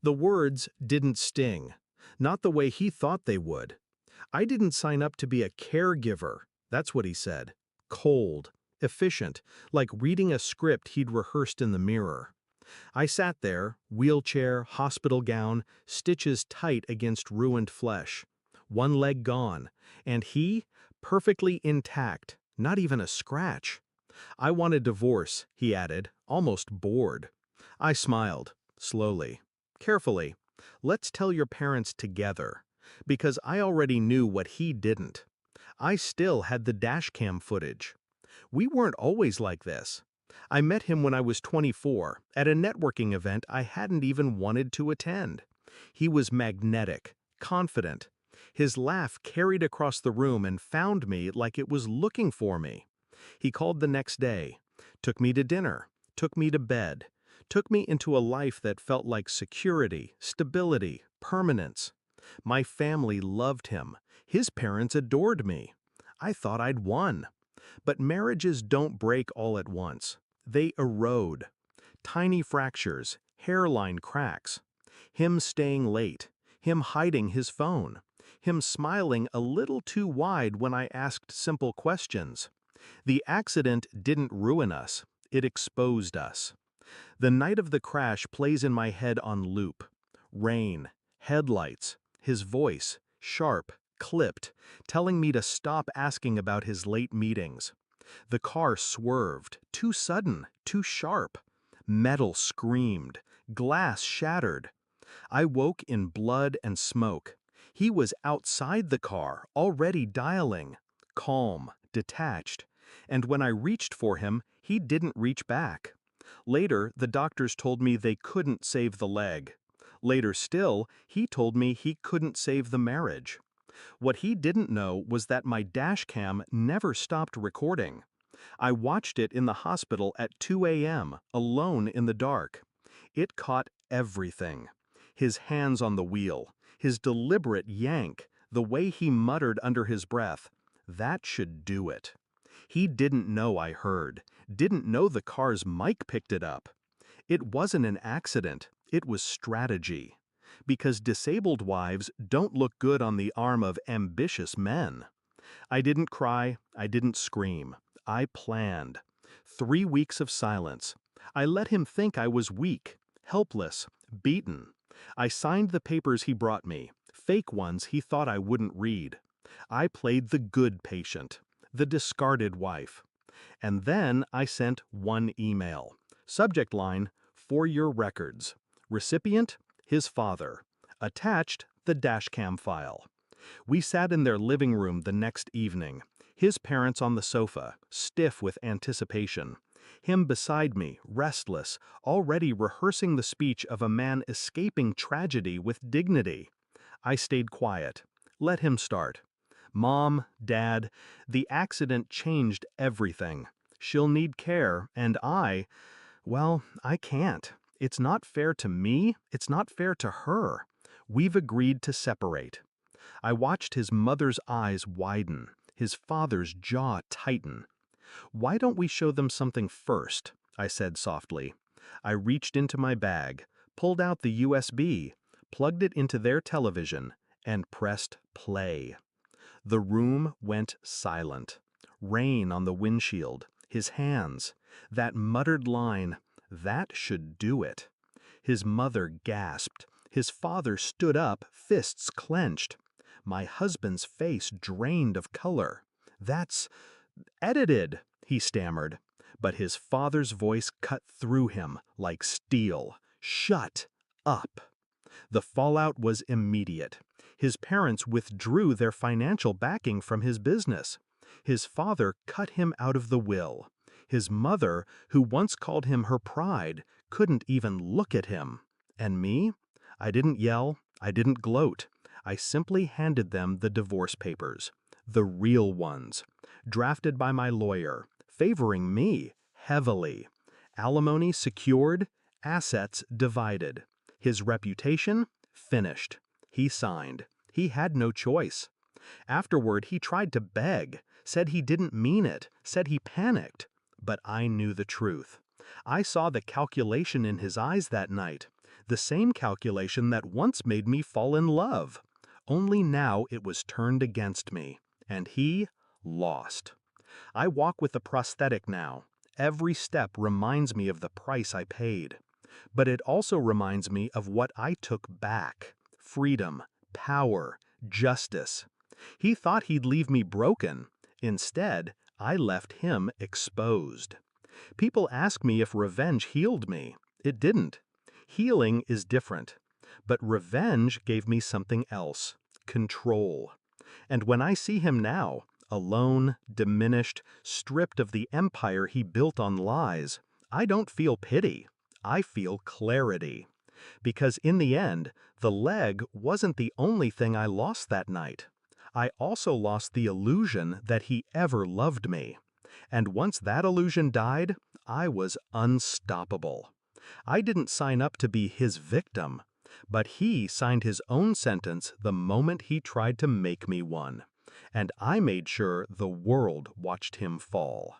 The words didn't sting, not the way he thought they would. I didn't sign up to be a caregiver, that's what he said. Cold, efficient, like reading a script he'd rehearsed in the mirror. I sat there, wheelchair, hospital gown, stitches tight against ruined flesh. One leg gone, and he, perfectly intact, not even a scratch. I want a divorce, he added, almost bored. I smiled, slowly, carefully. Let's tell your parents together. Because I already knew what he didn't. I still had the dashcam footage. We weren't always like this. I met him when I was 24, at a networking event I hadn't even wanted to attend. He was magnetic, confident. His laugh carried across the room and found me like it was looking for me. He called the next day, took me to dinner, took me to bed, took me into a life that felt like security, stability, permanence. My family loved him. His parents adored me. I thought I'd won. But marriages don't break all at once. They erode. Tiny fractures, hairline cracks. Him staying late. Him hiding his phone. Him smiling a little too wide when I asked simple questions. The accident didn't ruin us. It exposed us. The night of the crash plays in my head on loop. Rain, headlights, his voice, sharp, clipped, telling me to stop asking about his late meetings. The car swerved, too sudden, too sharp. Metal screamed, glass shattered. I woke in blood and smoke. He was outside the car, already dialing. Calm, detached. And when I reached for him, he didn't reach back. Later, the doctors told me they couldn't save the leg. Later still, he told me he couldn't save the marriage. What he didn't know was that my dashcam never stopped recording. I watched it in the hospital at 2 a.m., alone in the dark. It caught everything. His hands on the wheel, his deliberate yank, the way he muttered under his breath. That should do it. He didn't know I heard, didn't know the car's mic picked it up. It wasn't an accident, it was strategy. Because disabled wives don't look good on the arm of ambitious men. I didn't cry, I didn't scream. I planned. 3 weeks of silence. I let him think I was weak, helpless, beaten. I signed the papers he brought me, fake ones he thought I wouldn't read. I played the good patient, the discarded wife. And then I sent one email. Subject line, "For your records." Recipient, his father. Attached, the dashcam file. We sat in their living room the next evening. His parents on the sofa, stiff with anticipation. Him beside me, restless, already rehearsing the speech of a man escaping tragedy with dignity. I stayed quiet. Let him start. Mom, Dad, the accident changed everything. She'll need care, and well, I can't. It's not fair to me, it's not fair to her. We've agreed to separate. I watched his mother's eyes widen, his father's jaw tighten. Why don't we show them something first? I said softly. I reached into my bag, pulled out the USB, plugged it into their television, and pressed play. The room went silent. Rain on the windshield, his hands, that muttered line, "That should do it." His mother gasped. His father stood up, fists clenched. My husband's face drained of color. "That's edited," he stammered. But his father's voice cut through him like steel. "Shut up." The fallout was immediate. His parents withdrew their financial backing from his business. His father cut him out of the will. His mother, who once called him her pride, couldn't even look at him. And me? I didn't yell, I didn't gloat. I simply handed them the divorce papers. The real ones. Drafted by my lawyer, favoring me heavily. Alimony secured, assets divided. His reputation finished. He signed. He had no choice. Afterward, he tried to beg, said he didn't mean it, said he panicked. But I knew the truth. I saw the calculation in his eyes that night. The same calculation that once made me fall in love. Only now it was turned against me, and he lost. I walk with a prosthetic now. Every step reminds me of the price I paid. But it also reminds me of what I took back: freedom, power, justice. He thought he'd leave me broken. Instead, I left him exposed. People ask me if revenge healed me. It didn't. Healing is different. But revenge gave me something else: control. And when I see him now, alone, diminished, stripped of the empire he built on lies, I don't feel pity. I feel clarity. Because in the end, the leg wasn't the only thing I lost that night. I also lost the illusion that he ever loved me. And once that illusion died, I was unstoppable. I didn't sign up to be his victim, but he signed his own sentence the moment he tried to make me one. And I made sure the world watched him fall.